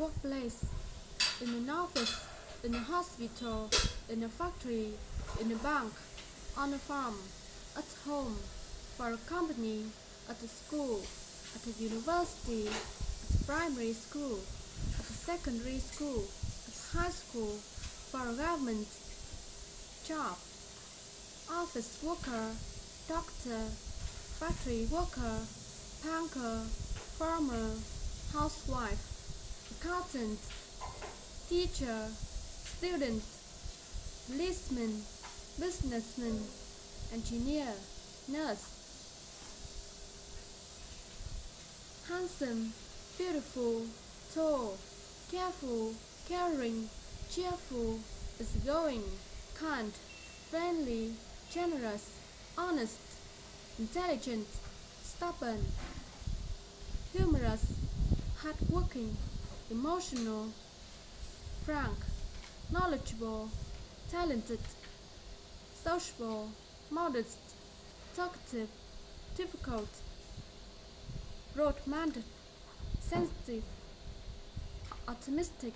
workplace, in an office, in a hospital, in a factory, in a bank, on a farm, at home, for a company, at a school, at a university, at a primary school, at a secondary school, at a high school, for a government job, office worker, doctor, factory worker, banker, farmer, housewife, accountant, teacher, student, policeman, businessman, engineer, nurse. Handsome, beautiful, tall, careful, caring, cheerful, easygoing, kind, friendly, generous, honest, intelligent, stubborn, humorous, hardworking, emotional, frank, knowledgeable, talented, sociable, modest, talkative, difficult, broad-minded, sensitive, optimistic,